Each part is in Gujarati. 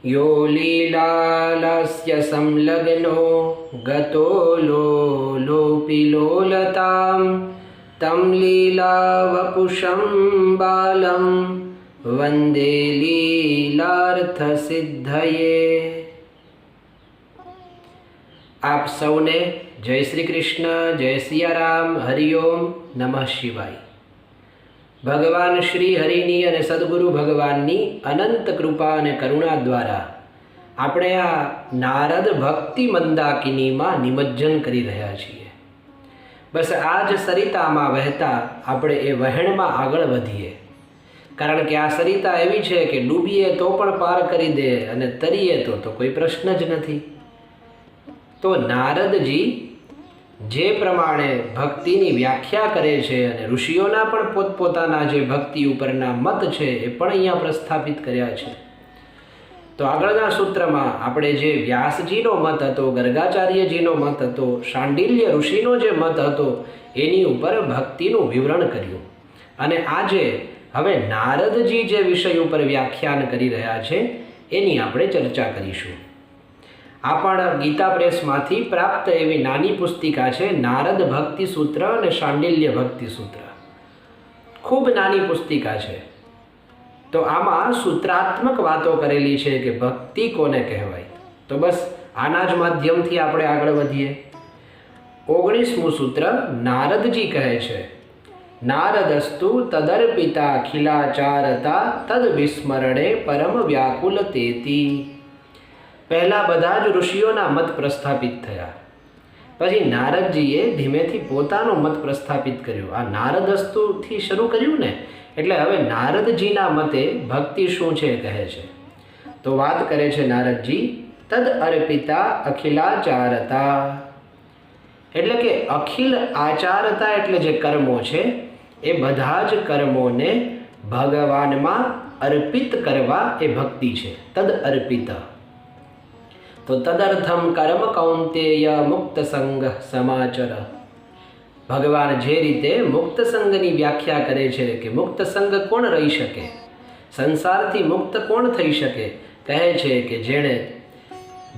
यो लीलालस्य संलग्नो गतो लोलोपि लोलतां तं लीलावपुषं बालं वन्दे लीलार्थसिद्धये। आप सौने जय श्री कृष्ण, जय सियाराम, हरिओम, नमः शिवाय। भगवान श्री हरिनी अने सद्गुरु भगवाननी अनंत कृपा अने करुणा द्वारा આપણે આ નારદ ભક્તિ મંદાકિનીમાં નિમજ્જન કરી રહ્યા છીએ। બસ આ જ સરિતામાં વહેતા આપણે એ વહેણમાં આગળ વધીએ, કારણ કે આ સરિતા એવી છે કે ડૂબીએ તો પણ પાર કરી દે અને તરીએ તો કોઈ પ્રશ્ન જ નથી। તો નારદજી જે પ્રમાણે ભક્તિની વ્યાખ્યા કરે છે અને ઋષિઓના પણ પોતપોતાના જે ભક્તિ ઉપરના મત છે એ પણ અહીંયા પ્રસ્થાપિત કર્યા છે। તો આગળના સૂત્રમાં આપણે જે વ્યાસજીનો મત હતો, ગર્ગાચાર્યજીનો મત હતો, શાંડિલ્ય ઋષિનો જે મત હતો એની ઉપર ભક્તિનું વિવરણ કર્યું। અને આજે હવે નારદજી જે વિષય ઉપર વ્યાખ્યાન કરી રહ્યા છે એની આપણે ચર્ચા કરીશું। આ પણ ગીતા પ્રેસમાંથી પ્રાપ્ત એવી નાની પુસ્તિકા છે, નારદ ભક્તિ સૂત્ર અને શાંડિલ્ય ભક્તિ સૂત્ર। ખૂબ નાની પુસ્તિકા છે। તો આમાં સૂત્રાત્મક વાતો કરેલી છે કે ભક્તિ કોને કહેવાય। તો બસ આના જ માધ્યમથી આપણે આગળ વધીએ। 19મું સૂત્ર નારદજી કહે છે, નારદસ્તુ તદર્પિતા અખિલાચારતા તદ વિસ્મરણે પરમ વ્યાકુલ તેતી। પહેલા બધા જ ઋષિઓના મત પ્રસ્થાપિત થયા, પછી નારદજીએ ધીમેથી પોતાનો મત પ્રસ્થાપિત કર્યો। આ નારદસ્તુથી શરૂ કર્યું ને, એટલે હવે નારદજીના મતે ભક્તિ શું છે કહે છે। તો વાત કરે છે નારદજી, તદ અર્પિતા અખિલાચારતા, એટલે કે અખિલ આચારતા એટલે જે કર્મો છે એ બધા જ કર્મોને ભગવાનમાં અર્પિત કરવા એ ભક્તિ છે। તદ અર્પિતા, તો તદર્થમ કર્મ કૌંતેય મુક્ત સંગ સમાચર। ભગવાન જે રીતે મુક્ત સંગની વ્યાખ્યા કરે છે કે મુક્ત સંગ કોણ રહી શકે, સંસારથી મુક્ત કોણ થઈ શકે, કહે છે કે જેણે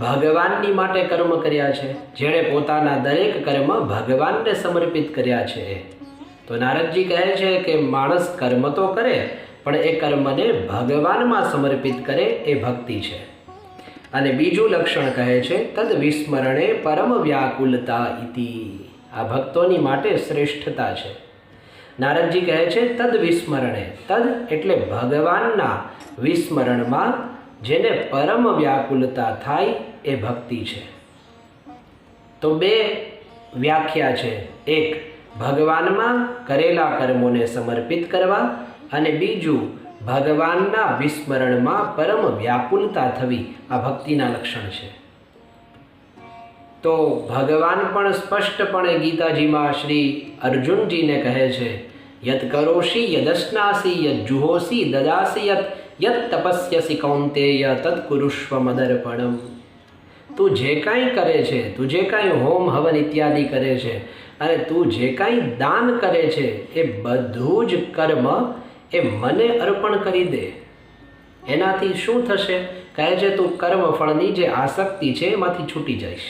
ભગવાનની માટે કર્મ કર્યા છે, જેણે પોતાના દરેક કર્મ ભગવાનને સમર્પિત કર્યા છે। તો નારદજી કહે છે કે માણસ કર્મ તો કરે પણ એ કર્મને ભગવાનમાં સમર્પિત કરે એ ભક્તિ છે। અને બીજું લક્ષણ કહે છે, તદ વિસ્મરણે પરમ વ્યાકુલતા ઇતિ। આ ભક્તોની માટે શ્રેષ્ઠતા છે। નારદજી કહે છે તદ વિસ્મરણે, તદ એટલે ભગવાનના વિસ્મરણમાં જેને પરમ વ્યાકુલતા થાય એ ભક્તિ છે। તો બે વ્યાખ્યા છે, એક ભગવાનમાં કરેલા કર્મોને સમર્પિત કરવા અને બીજું ભગવાનના વિસ્મરણમાં પરમ વ્યાકુલતા થવી, આ ભક્તિના લક્ષણ છે। તો ભગવાન પણ સ્પષ્ટપણે ગીતાજીમાં શ્રી અર્જુનજીને કહે છે, યત કરોષિ યદશ્નાસી યદ જુહોસી દદાસી યત તપસ્યસી કૌંતેય તત્ કુરુષ્વ મદર્પણમ। તું જે કાંઈ કરે છે, તું જે કાંઈ હોમ હવન ઇત્યાદિ કરે છે અને તું જે કાંઈ દાન કરે છે એ બધું જ કર્મ એ મને અર્પણ કરી દે। એનાથી શું થશે? કહે છે તું કર્મફળની જે આસક્તિ છે એમાંથી છૂટી જઈશ।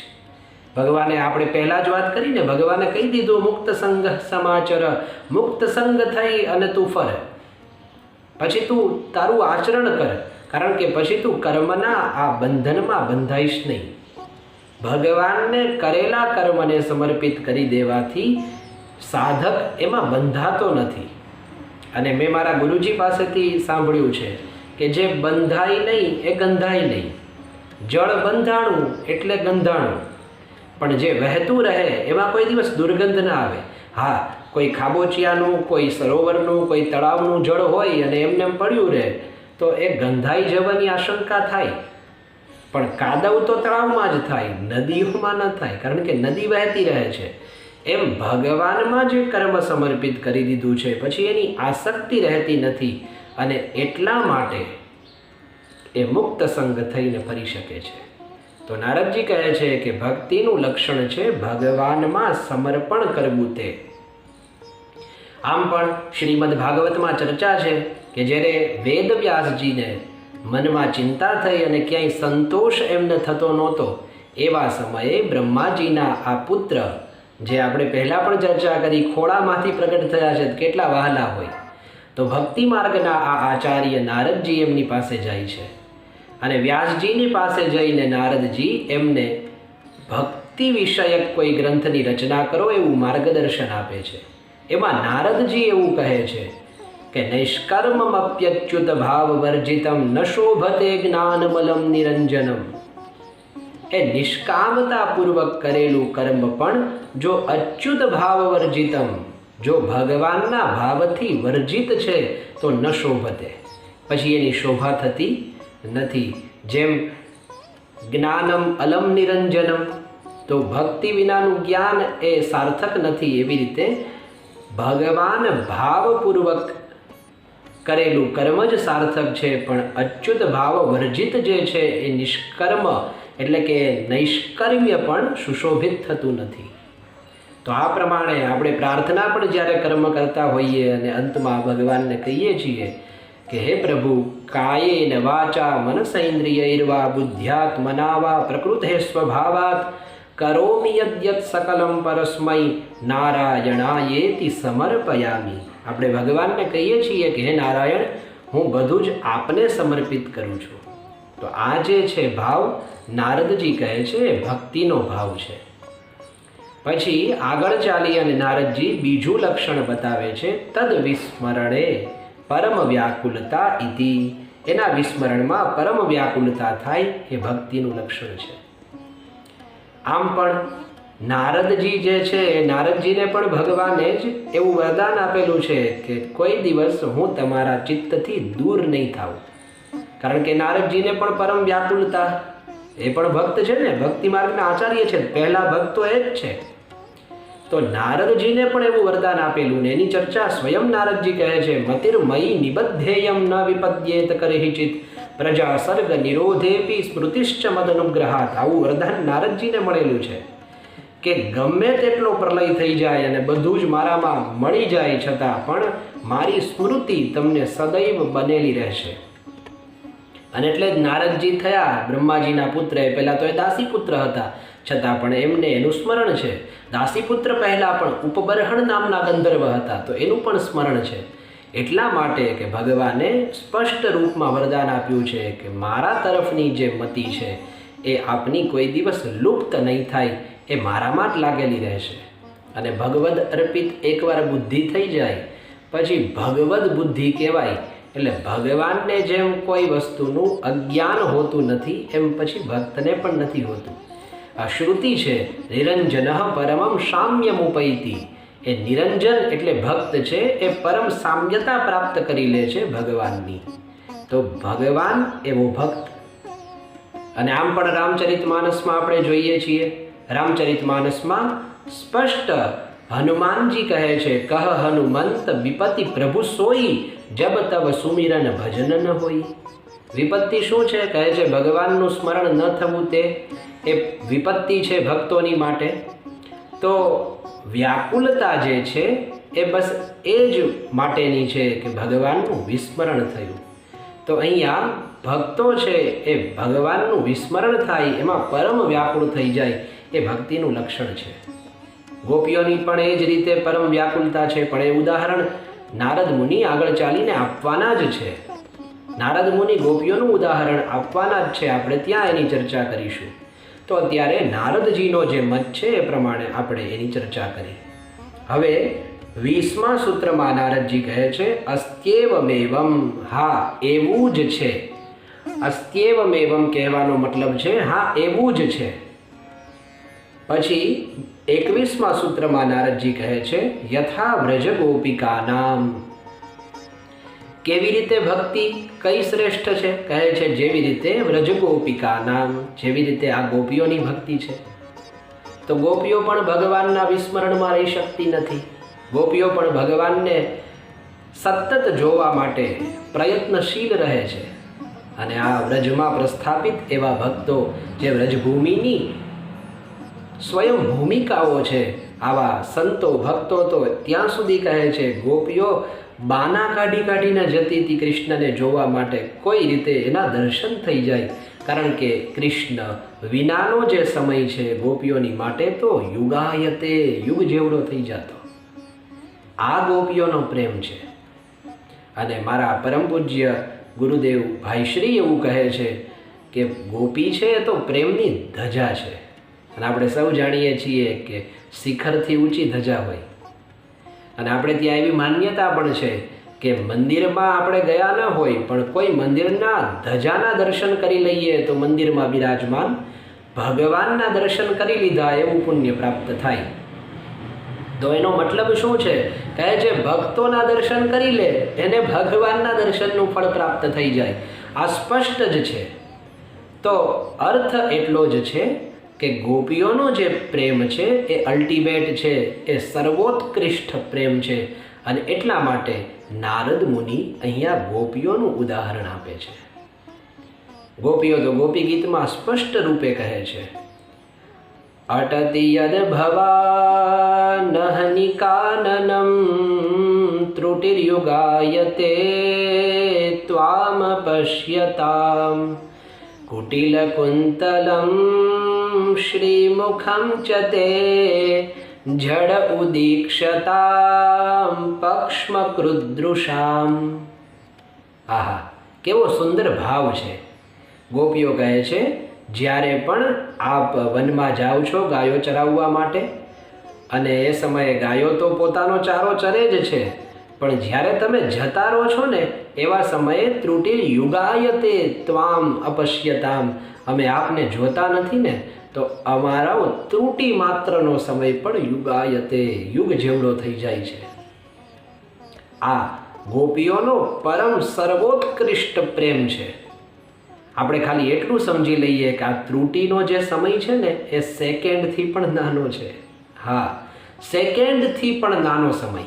ભગવાને આપણે પહેલાં જ વાત કરીને ભગવાને કહી દીધું મુક્ત સંગ સમાચર, મુક્ત સંગ થઈ અને તું ફર, પછી તું તારું આચરણ કર, કારણ કે પછી તું કર્મના આ બંધનમાં બંધાઈશ નહીં। ભગવાનને કરેલા કર્મને સમર્પિત કરી દેવાથી સાધક એમાં બંધાતો નથી। અને મેં મારા ગુરુજી પાસેથી સાંભળ્યું છે કે જે બંધાય નહીં એ ગંધાય નહીં। જળ બંધાણું એટલે ગંધાણું, પણ જે વહેતું રહે એમાં કોઈ દિવસ દુર્ગંધ ના આવે। હા, કોઈ ખાબોચિયાનું, કોઈ સરોવરનું, કોઈ તળાવનું જળ હોય અને એમને પડ્યું રહે તો એ ગંધાઈ જવાની આશંકા થાય, પણ કાદવ તો તળાવમાં જ થાય, નદીઓમાં ન થાય, કારણ કે નદી વહેતી રહે છે। એમ ભગવાનમાં જે કર્મ સમર્પિત કરી દીધું છે પછી એની આસક્તિ રહેતી નથી અને એટલા માટે એ મુક્ત સંગ થઈને ફરી શકે છે। તો નારદજી કહે છે કે ભક્તિનું લક્ષણ છે ભગવાનમાં સમર્પણ કરવું તે। આમ પણ શ્રીમદ ભાગવતમાં ચર્ચા છે કે જ્યારે વેદવ્યાસજીને મનમાં ચિંતા થઈ અને ક્યાંય સંતોષ એમને થતો નહોતો, એવા સમયે બ્રહ્માજીના આ પુત્ર, જે આપણે પહેલાં પણ ચર્ચા કરી, ખોળામાંથી પ્રગટ થયા છે, કેટલા વહાલા હોય, તો ભક્તિ માર્ગના આ આચાર્ય નારદજી એમની પાસે જાય છે અને વ્યાસજીની પાસે જઈને નારદજી એમને ભક્તિ વિષયક કોઈ ગ્રંથની રચના કરો એવું માર્ગદર્શન આપે છે. એમાં નારદજી એવું કહે છે કે નૈષ્કર્મમપ્યચ્યુત ભાવ વર્જિતમ ન શોભતે જ્ઞાનમલમ નિરંજનમ. એ નિષ્કામતાપૂર્વક કરેલું કર્મ પણ જો અચ્યુત ભાવ વર્જિતમ, જો ભગવાનના ભાવથી વર્જિત છે તો ન શોભતે, પછી એની શોભા થતી નથી. જેમ જ્ઞાનમ અલમ નિરંજનમ, તો ભક્તિ વિનાનું જ્ઞાન એ સાર્થક નથી, એવી રીતે ભગવાન ભાવપૂર્વક કરેલું કર્મ જ સાર્થક છે, પણ અચ્યુત ભાવ વર્જિત જે છે એ નિષ્કર્મ એટલે કે નૈષ્કર્મ્ય પણ સુશોભિત થતું નથી. તો આ પ્રમાણે આપણે પ્રાર્થના પણ જ્યારે કર્મ કરતા હોઈએ અને અંતમાં ભગવાનને કહીએ છીએ કે હે પ્રભુ, કાયેન વાચા મનસૈન્દ્રિયૈર્વા બુદ્ધ્યાત્મના વા પ્રકૃતે સ્વભાવાત કરોમિ યદ્યત સકલમ પરસ્મૈ નારાયણાયેતિ સમર્પયામિ. આપણે ભગવાનને કહીએ છીએ કે હે નારાયણ, હું બધું જ આપને સમર્પિત કરું છું. તો આ જે છે ભાવ, નારદજી કહે છે ભક્તિનો ભાવ છે. પછી આગળ ચાલી અને નારદજી બીજું લક્ષણ બતાવે છે, તદ વિસ્મરણે પરમ વ્યાકુલતા ઇતિ. એના વિસ્મરણમાં પરમ વ્યાકુલતા થાય એ ભક્તિનું લક્ષણ છે. આમ પણ નારદજી જે છે, નારદજીને પણ ભગવાને જ એવું વરદાન આપેલું છે કે કોઈ દિવસ હું તમારા ચિત્તથી દૂર નહીં થાઉં. કારણ કે નારદજીને પણ પરમ વ્યાકુલતા, એ પણ ભક્ત છે ને, ભક્તિ માર્ગના આચાર્ય છે, પહેલા ભક્તો એ જ છે. તો નારદજીને પણ એવું વરદાન આપેલું ને એની ચર્ચા સ્વયં નારદજી કહે છે, મતિર્મયી નિબદ્ધેયમ ન વિપદ્યેત કરહિચિત પ્રજા સર્ગ નિરોધેપી સ્મૃતિશ્ચ મદનુગ્રહાત. આવું વરદાન નારદજીને મળેલું છે કે ગમે તેટલો પ્રલય થઈ જાય અને બધું જ મારામાં મળી જાય, છતાં પણ મારી સ્મૃતિ તમને સદૈવ બનેલી રહેશે. અને એટલે જ નારદજી થયા બ્રહ્માજીના પુત્ર. પહેલાં તો એ દાસી પુત્ર હતા, છતાં પણ એમને એનું સ્મરણ છે. દાસી પુત્ર પહેલાં પણ ઉપબર્હણ નામના ગંધર્વ હતા, તો એનું પણ સ્મરણ છે. એટલા માટે કે ભગવાને સ્પષ્ટ રૂપમાં વરદાન આપ્યું છે કે મારા તરફની જે મતિ છે એ આપની કોઈ દિવસ લુપ્ત નહીં થાય, એ મારામાં જ લાગેલી રહેશે. અને ભગવદ અર્પિત એકવાર બુદ્ધિ થઈ જાય પછી ભગવદ બુદ્ધિ કહેવાય. એટલે ભગવાનને જેમ કોઈ વસ્તુનું અજ્ઞાન હોતું નથી, એમ પછી ભક્તને પણ નથી હોતું. આ શ્રુતિ છે, નિરંજન પરમમ સામ્યમુપૈતિ. એ નિરંજન એટલે ભક્ત છે, એ પરમ સામ્યતા પ્રાપ્ત કરી લે છે ભગવાનની. તો ભગવાન એવો ભક્ત. અને આમ પણ રામચરિતમાનસમાં આપણે જોઈએ છીએ, રામચરિતમાનસમાં સ્પષ્ટ હનુમાનજી કહે છે, કહ હનુમંત વિપત્તિ પ્રભુ સોઈ જબ તવ સુમિરન ભજન ન હોય. વિપત્તિ શું છે? કહે છે ભગવાનનું સ્મરણ ન થવું તે એ વિપત્તિ છે ભક્તોની માટે. તો વ્યાકુલતા જે છે એ બસ એ જ માટેની છે કે ભગવાનનું વિસ્મરણ થયું. તો અહીંયા ભક્તો છે એ ભગવાનનું વિસ્મરણ થાય, એમાં પરમ વ્યાકુળ થઈ જાય, એ ભક્તિનું લક્ષણ છે. ગોપીઓની પણ એ જ રીતે પરમ વ્યાકુલતા છે, પણ એ ઉદાહરણ નારદ મુનિ આગળ ચાલીને આપવાના જ છે. નારદ મુનિ ગોપીઓનું ઉદાહરણ આપવાના જ છે, આપણે ત્યાં એની ચર્ચા કરીશું. તો અત્યારે નારદજીનો જે મત છે એ પ્રમાણે આપણે એની ચર્ચા કરી. હવે 20મા સૂત્રમાં નારદજી કહે છે, અસ્ત્યેવમેવમ. હા, એવું જ છે. અસ્ત્યેવમેવમ કહેવાનો મતલબ છે હા, એવું જ છે. પછી 21મા સૂત્રમાં નારદજી કહે છે, યથા વ્રજ ગોપિકાનામ. કેવી રીતે ભક્તિ કઈ શ્રેષ્ઠ છે? કહે છે જેવી રીતે વ્રજ ગોપિકાનામ, જેવી રીતે આ ગોપીઓની ભક્તિ છે. તો ગોપીઓ પણ ભગવાનના વિસ્મરણમાં રહી શકતી નથી. ગોપીઓ પણ ભગવાનને સતત જોવા માટે પ્રયત્નશીલ રહે છે. અને આ વ્રજમાં પ્રસ્થાપિત એવા ભક્તો જે વ્રજભૂમિની સ્વયં ભૂમિકાઓ છે, આવા સંતો ભક્તો તો ત્યાં સુધી કહે છે ગોપીઓ બાના કાઢી કાઢીને જતી હતી કૃષ્ણને જોવા માટે, કોઈ રીતે એના દર્શન થઈ જાય. કારણ કે કૃષ્ણ વિનાનો જે સમય છે ગોપીઓની માટે તો યુગાયતે, યુગ જેવડો થઈ જતો. આ ગોપીઓનો પ્રેમ છે. અને મારા પરમ પૂજ્ય ગુરુદેવ ભાઈશ્રી એવું કહે છે કે ગોપી છે એ તો પ્રેમની ધજા છે. અને આપણે સૌ જાણીએ છીએ કે શિખરથી ઊંચી ધજા હોય. અને આપણે ત્યાં એવી માન્યતા પણ છે કે મંદિરમાં આપણે ગયા ન હોય પણ કોઈ મંદિરના ધજાના દર્શન કરી લઈએ તો મંદિરમાં બિરાજમાન ભગવાનના દર્શન કરી લીધા એવું પુણ્ય પ્રાપ્ત થાય. તો એનો મતલબ શું છે? કહે છે ભક્તોના દર્શન કરી લે એને ભગવાનના દર્શનનું ફળ પ્રાપ્ત થઈ જાય. આ સ્પષ્ટ જ છે. તો અર્થ એટલો જ છે કે ગોપીઓનો જે પ્રેમ છે એ અલ્ટિમેટ છે, એ સર્વોત્કૃષ્ટ પ્રેમ છે. અને એટલા માટે નારદ મુનિ અહીંયા ગોપીઓનું ઉદાહરણ આપે છે. ગોપીઓ તો ગોપી ગીતમાં સ્પષ્ટ રૂપે કહે છે, અટતિ યદ ભવાનહનિ કાનનમ ત્રુટિર્યુગાયતે ત્વામ પશ્યતામ કુટિલ કુંતલમ શ્રીમુખમ ચ તે જડ ઉદીક્ષતામ પક્ષ્મકૃદૃશામ. આહા, કેવો સુંદર ભાવ છે. ગોપીઓ કહે છે જ્યારે પણ આપ વનમાં જાઓ છો ગાયો ચરાવવા માટે, અને એ સમયે ગાયો તો પોતાનો ચારો ચરે જ છે, પણ જ્યારે તમે જતા રહો છો ને એવા સમયે ત્રુટિર યુગાયતે ત્વામ અપશ્યતામ, અમે આપને જોતા નથી ને તો અમારો ત્રુટિ માત્રનો સમય પણ યુગાયતે, યુગ જેવડો થઈ જાય છે. આ ગોપીઓનો પરમ સર્વોત્કૃષ્ટ પ્રેમ છે. આપણે ખાલી એટલું સમજી લઈએ કે આ ત્રુટિનો જે સમય છે ને એ સેકન્ડથી પણ નાનો છે. હા, સેકન્ડથી પણ નાનો સમય.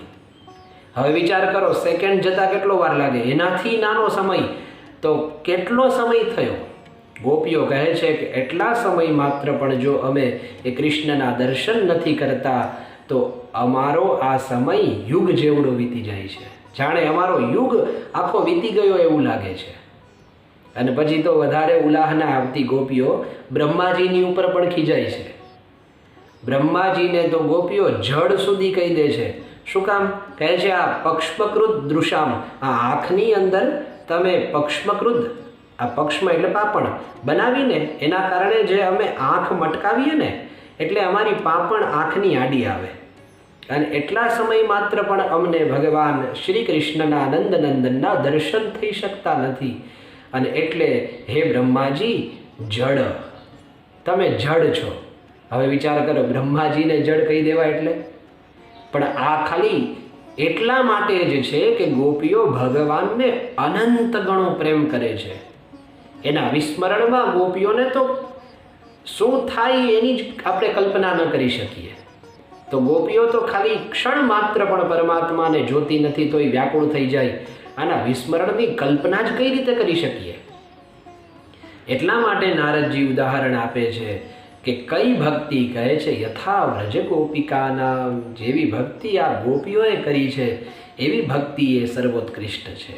હવે વિચાર કરો, સેકન્ડ જતાં કેટલો વાર લાગે, એનાથી નાનો સમય તો કેટલો સમય થયો. ગોપીઓ કહે છે કે એટલા સમય માત્ર પણ જો અમે એ કૃષ્ણના દર્શન નથી કરતા તો અમારો આ સમય યુગ જેવડો વીતી જાય છે. જાણે અમારો યુગ આખો વીતી ગયો એવું લાગે છે. અને પછી તો વધારે ઉલાહના આવતી ગોપીઓ બ્રહ્માજીની ઉપર પણ ખીજાય છે. બ્રહ્માજીને તો ગોપીઓ જડ સુધી કહી દે છે. શું કામ? કહે છે આ પક્ષ્મકૃત દૃશામ, આ આંખની અંદર તમે પક્ષ્મકૃત, આ પક્ષમાં એટલે પાપણ બનાવીને એના કારણે જે અમે આંખ મટકાવીએ ને એટલે અમારી પાપણ આંખની આડી આવે. અને એટલા સમય માત્ર પણ અમને ભગવાન શ્રી કૃષ્ણના નંદનંદનના દર્શન થઈ શકતા નથી. અને એટલે હે બ્રહ્માજી, જડ, તમે જડ છો. હવે વિચાર કરો, બ્રહ્માજીને જડ કહી દેવા એટલે. પણ આ ખાલી એટલા માટે જ છે કે ગોપીઓ ભગવાનને અનંત ગણો પ્રેમ કરે છે. એના વિસ્મરણમાં ગોપીઓને તો શું થાય એની જ આપણે કલ્પના ન કરી શકીએ. તો ગોપીઓ તો ખાલી ક્ષણ માત્ર પણ પરમાત્માને જોતી નથી તોય વ્યાકુળ થઈ જાય. આના વિસ્મરણની કલ્પના જ કઈ રીતે કરી શકીએ? એટલા માટે નારદજી ઉદાહરણ આપે છે કે કઈ ભક્તિ કહે છે યથા વ્રજ ગોપિકાના, જેવી ભક્તિ આ ગોપીઓએ કરી છે એવી ભક્તિ એ સર્વોત્કૃષ્ટ છે.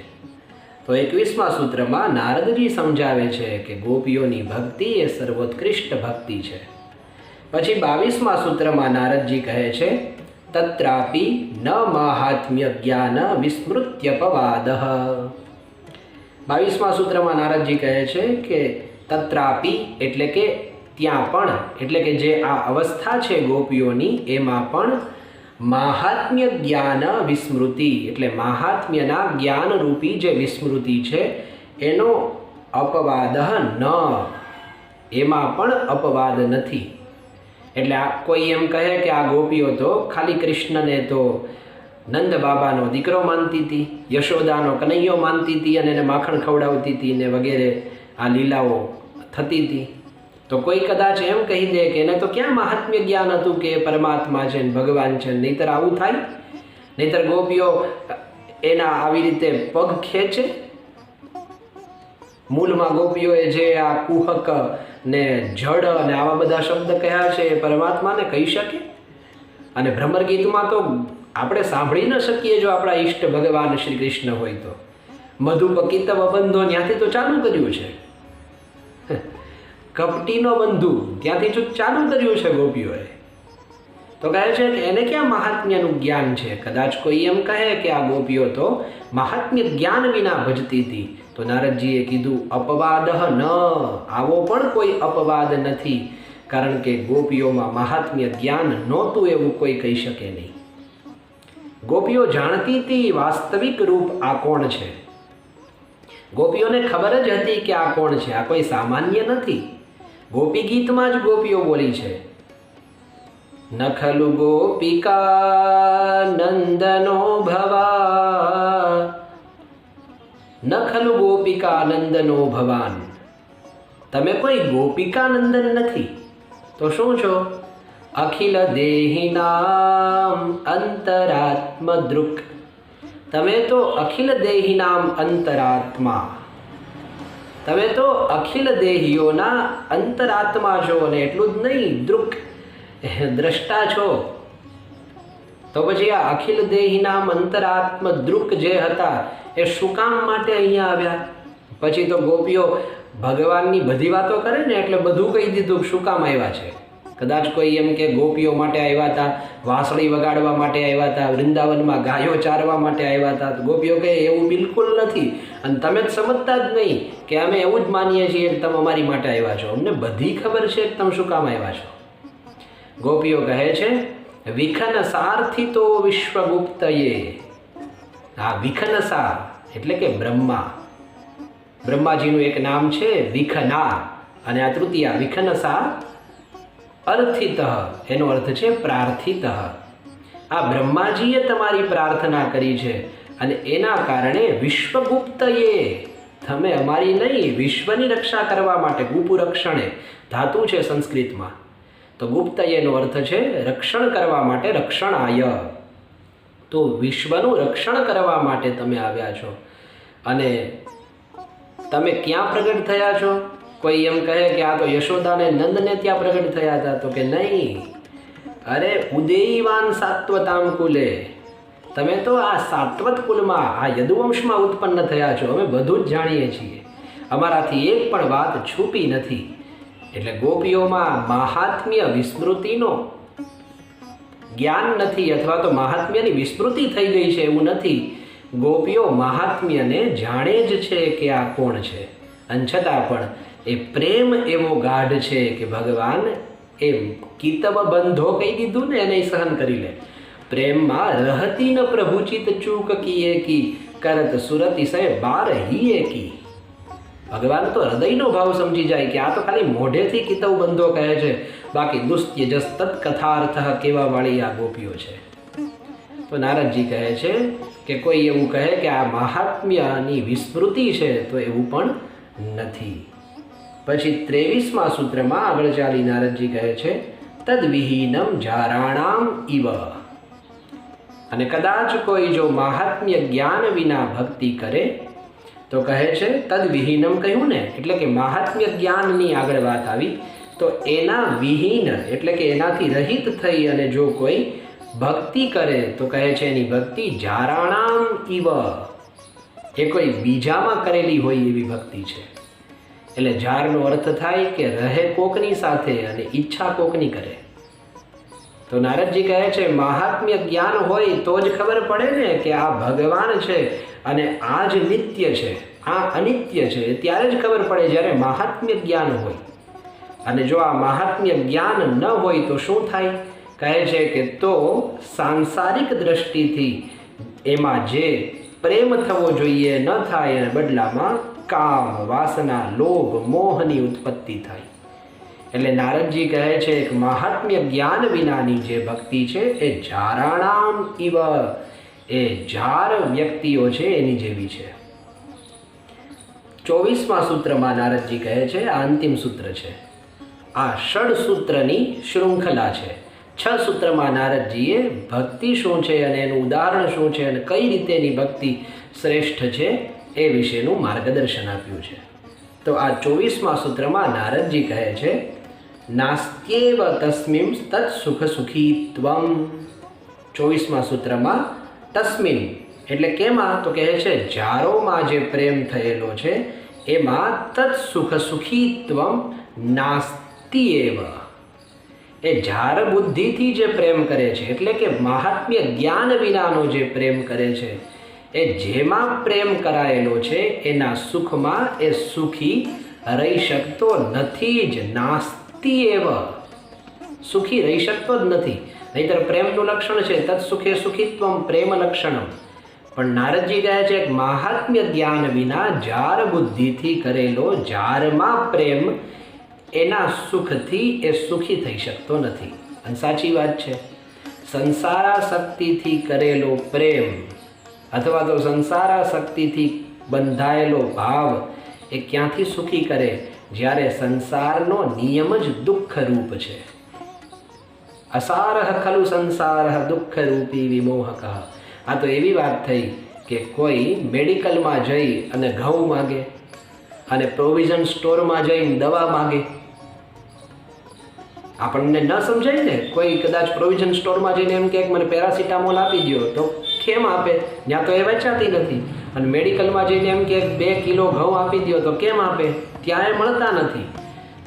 તો 21મા સૂત્રમાં નારદજી સમજાવે છે કે ગોપીઓની ભક્તિ એ સર્વોત્કૃષ્ટ ભક્તિ છે. પછી 22મા સૂત્રમાં નારદજી કહે છે તત્રાપી ન માહાત્મ્ય જ્ઞાન વિસ્મૃત્યપવાદઃ. 22મા સૂત્રમાં નારદજી કહે છે કે તત્રાપી એટલે કે ત્યાં પણ, એટલે કે જે આ અવસ્થા છે ગોપીઓની એમાં પણ માહાત્મ્ય જ્ઞાન વિસ્મૃતિ, એટલે માહાત્મ્યના જ્ઞાનરૂપી જે વિસ્મૃતિ છે એનો અપવાદ ન, એમાં પણ અપવાદ નથી. એટલે આ કોઈ એમ કહે કે આ ગોપીઓ તો ખાલી કૃષ્ણને તો નંદ બાબાનો દીકરો માનતી હતી, યશોદાનો કનૈયો માનતી હતી અને એને માખણ ખવડાવતી હતી ને વગેરે આ લીલાઓ થતી હતી. તો કોઈ કદાચ એમ કહી દે કે એને તો ક્યાં મહાત્મ્ય જ્ઞાન હતું કે પરમાત્મા છે ને ભગવાન છે, નહીતર આવું થાય? નહીતર ગોપીઓ એના આવી રીતે પગ ખેંચે? મૂળમાં ગોપીઓએ જે આ કુહક ને જડ અને આવા બધા શબ્દ કહ્યા છે એ પરમાત્માને કહી શકે? અને ભ્રમર ગીતમાં તો આપણે સાંભળી ન શકીએ જો આપણા ઈષ્ટ ભગવાન શ્રી કૃષ્ણ હોય તો. મધુપકિતવ બંધો ત્યાંથી તો ચાલુ કર્યું છે. કપટીનો બંધુ ત્યાંથી જો ચાલુ કર્યું છે ગોપીઓએ. તો કહે છે કે એને ક્યાં મહાત્મ્યનું જ્ઞાન છે. કદાચ કોઈ એમ કહે કે આ ગોપીઓ તો મહાત્મ્ય જ્ઞાન વિના ભજતી હતી, તો નારદજીએ કીધું અપવાદ ન, આવો પણ કોઈ અપવાદ નથી, કારણ કે ગોપીઓમાં મહાત્મ્ય જ્ઞાન નહોતું એવું કોઈ કહી શકે નહીં. ગોપીઓ જાણતી હતી વાસ્તવિક રૂપ આ કોણ છે. ગોપીઓને ખબર જ હતી કે આ કોણ છે, આ કોઈ સામાન્ય નથી. ગોપી ગીતમાં જ ગોપીઓ બોલી છે, ન ખલુ ગોપિકા નંદનો ભવા, ન ખલુ ગોપિકા નંદનો ભવાન. તમે કોઈ ગોપિકા નંદન નથી તો શું છો? અખિલ દેહિનામ અંતરાત્મ દૃક. તમે તો અખિલ દેહિનામ અંતરાત્મા, તમે તો અખિલ દેહીઓના અંતરાત્મા છો. અને એટલું જ નહીં, દૃક દ્રષ્ટા છો. તો પછી આ અખિલ દેહીનામ અંતરાત્મ દૃક જે હતા એ શું કામ માટે અહીંયા આવ્યા? પછી તો ગોપીઓ ભગવાનની બધી વાતો કરે ને એટલે બધું કહી દીધું શું કામ આવ્યા છે. કદાચ કોઈ એમ કે ગોપીઓ માટે આવ્યા હતા, વાંસળી વગાડવા માટે આવ્યા હતા, વૃંદાવનમાં ગાયો ચારવા માટે આવ્યા હતા. તો ગોપીઓ કહે એવું બિલકુલ નથી, અને તમે જ સમજતા જ નહીં કે અમે એવું જ માનીએ છીએ કે તમે અમારી માટે આવ્યા છો. અમને બધી ખબર છે કે તમે શું કામ આવ્યા છો. ગોપીઓ કહે છે વિખનસારથી તો વિશ્વગુપ્તયે. હા, વિખનસા એટલે કે બ્રહ્મા. બ્રહ્માજીનું એક નામ છે વિખના, અને આ તૃતીયા વિખનસા અર્થિત, એનો અર્થ છે પ્રાર્થિત. આ બ્રહ્માજીએ તમારી પ્રાર્થના કરી છે અને એના કારણે વિશ્વગુપ્તયે, તમે અમારી નહીં વિશ્વની રક્ષા કરવા માટે. ગુપુ રક્ષણે ધાતુ છે સંસ્કૃતમાં, તો ગુપ્તયેનો અર્થ છે રક્ષણ કરવા માટે, રક્ષણાય. તો વિશ્વનું રક્ષણ કરવા માટે તમે આવ્યા છો. અને તમે ક્યાં પ્રગટ થયા છો? કોઈ એમ કહે કે આ તો યશોદાને નંદને ત્યાં પ્રગટ થયા હતા, તો કે નહીં, અરે ઉદયવાન સાત્વતામ કુલે. તમે તો આ સાત્વત કુલમાં, આ યદુવંશમાં ઉત્પન્ન થયા છો. અમે બધું જ જાણીએ છીએ, અમારાથી એક પણ વાત છુપી નથી. એટલે ગોપીઓમાં મહાત્મ્ય વિસ્મૃતિનો જ્ઞાન નથી, અથવા તો મહાત્મ્યની વિસ્મૃતિ થઈ ગઈ છે એવું નથી. ગોપીઓ મહાત્મ્યને જાણે જ છે કે આ કોણ છે, અને છતાં પણ એ પ્રેમ એવો ગાઢ છે કે ભગવાન એ કિતવ બંધો કહી દીધું ને એને સહન કરી લે. પ્રેમમાં રહતી ન પ્રભુચિત ચૂક કીએ કી, કરત સુરતિશય બાર હીએ કી. ભગવાન તો હૃદયનો ભાવ સમજી જાય કે આ તો ખાલી મોઢેથી કિતવ બંધો કહે છે, બાકી દુસ્ત્યજસ તત્કથાર્થ કેવા વાળી આ ગોપીઓ છે. તો નારદજી કહે છે કે કોઈ એવું કહે કે આ મહાત્મ્યની વિસ્મૃતિ છે, તો એવું પણ નથી. પછી 23મા સૂત્રમાં આગળ ચાલી નારદજી કહે છે તદ્વિહીનમ જારાણામ ઇવ. અને કદાચ કોઈ જો મહાત્મ્ય જ્ઞાન વિના ભક્તિ કરે તો કહે છે તદ્વિહીનમ કહ્યું ને, એટલે કે મહાત્મ્ય જ્ઞાનની આગળ વાત આવી, તો એના વિહીન એટલે કે એનાથી રહિત થઈ અને જો કોઈ ભક્તિ કરે તો કહે છે એની ભક્તિ જારાણામ ઇવ, એ કોઈ બીજામાં કરેલી હોય એવી ભક્તિ છે. એટલે જારનો અર્થ થાય કે રહે કોકની સાથે અને ઈચ્છા કોકની કરે. તો નારદજી કહે છે મહાત્મ્ય જ્ઞાન હોય તો જ ખબર પડે ને કે આ ભગવાન છે અને આ જ નિત્ય છે, આ અનિત્ય છે. ત્યારે જ ખબર પડે જ્યારે મહાત્મ્ય જ્ઞાન હોય. અને જો આ મહાત્મ્ય જ્ઞાન ન હોય તો શું થાય? કહે છે કે તો સાંસારિક દ્રષ્ટિથી એમાં જે પ્રેમ થવો જોઈએ ન થાય, અને બદલામાં કામ, વાસના, લોભ, મોહની ઉત્પત્તિ થાય. એટલે નારદજી કહે છે કે મહાત્મ્ય જ્ઞાન વિનાની જે ભક્તિ છે એ જારાણામ ઇવ, એ જાર વ્યક્તિઓ છે એની જેવી છે. 24મા સૂત્રમાં નારદજી કહે છે, આ અંતિમ સૂત્ર છે, આ ષડ સૂત્રની શૃંખલા છે. 6 સૂત્રમાં નારદજીએ ભક્તિ શું છે અને એનું ઉદાહરણ શું છે અને કઈ રીતે એની ભક્તિ શ્રેષ્ઠ છે એ વિશેનું માર્ગદર્શન આપ્યું છે. તો આ 24મા સૂત્રમાં નારદજી કહે છે નાસ્ત્યેવ તસ્મિં તત્સુખ સુખીત્વમ. 24મા સૂત્રમાં તસ્મિન એટલે કેમાં તો કહે છે જારોમાં જે પ્રેમ થયેલો છે એમાં તત્ સુખ સુખીત્વમ નાસ્તિ એવ. એ જાર બુદ્ધિથી જે પ્રેમ કરે છે એટલે કે મહાત્મ્ય જ્ઞાન વિનાનો જે પ્રેમ કરે છે એ જેમાં પ્રેમ કરાયેલો છે એના સુખમાં એ સુખી રહી શકતો નથી જ. નાસ્તિ એવ, સુખી રહી શકતો જ નથી. નહીતર પ્રેમનું લક્ષણ છે તત્ સુખે સુખીત્વમ પ્રેમ લક્ષણમ. પણ નારદજી કહે છે કે મહાત્મ્ય જ્ઞાન વિના જાર બુદ્ધિથી કરેલો જારમાં પ્રેમ એના સુખથી એ સુખી થઈ શકતો નથી. અને સાચી વાત છે. સંસારાસક્તિથી કરેલો પ્રેમ અથવા તો સંસારાસક્તિથી બંધાયેલો ભાવ એ ક્યાંથી સુખી કરે? જ્યારે સંસારનો નિયમ જ દુઃખરૂપ છે. અસારહ ખલુ સંસારઃ દુઃખરૂપી વિમોહક. આ તો એવી વાત થઈ કે કોઈ મેડિકલમાં જઈ અને ઘઉં માગે અને પ્રોવિઝન સ્ટોરમાં જઈને દવા માગે. આપણને ન સમજાય ને. કોઈ કદાચ પ્રોવિઝન સ્ટોરમાં જઈને એમ કે મને પેરાસિટામોલ આપી દો તો કેમ આપે? ત્યાં તો એ વેચાતી નથી. અને મેડિકલમાં જઈને એમ કે 2 કિલો ઘઉં આપી દો તો કેમ આપે? ત્યાં એ મળતા નથી.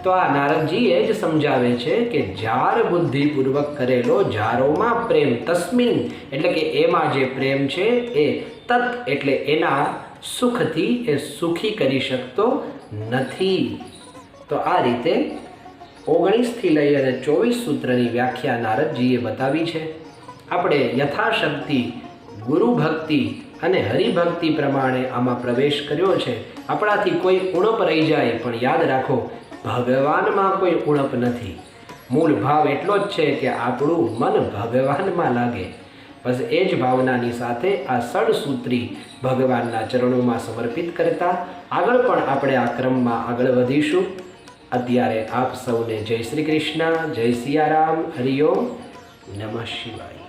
તો આ નારદજી એ જ સમજાવે છે કે જાર બુદ્ધિપૂર્વક કરેલો જારોમાં પ્રેમ તસ્મિન એટલે કે એમાં જે પ્રેમ છે એ તત્ એટલે એના સુખથી એ સુખી કરી શકતો નથી. તો આ રીતે 19થી લઈ અને 24 સૂત્રની વ્યાખ્યા નારદજીએ બતાવી છે. આપણે યથાશક્તિ ગુરુ ભક્તિ અને હરિભક્તિ પ્રમાણે આમાં પ્રવેશ કર્યો છે. આપણાથી કોઈ ઉણપ રહી જાય પણ યાદ રાખો ભગવાનમાં કોઈ ઉણપ નથી. મૂળ ભાવ એટલો જ છે કે આપણું મન ભગવાનમાં લાગે. બસ એ જ ભાવનાની સાથે આ સડસૂત્રી ભગવાનના ચરણોમાં સમર્પિત કરતા આગળ પણ આપણે આ ક્રમમાં આગળ વધીશું. અત્યારે આપ સૌને જય શ્રી કૃષ્ણ, જય સિયારામ, હરિઓમ, નમઃ શિવાય.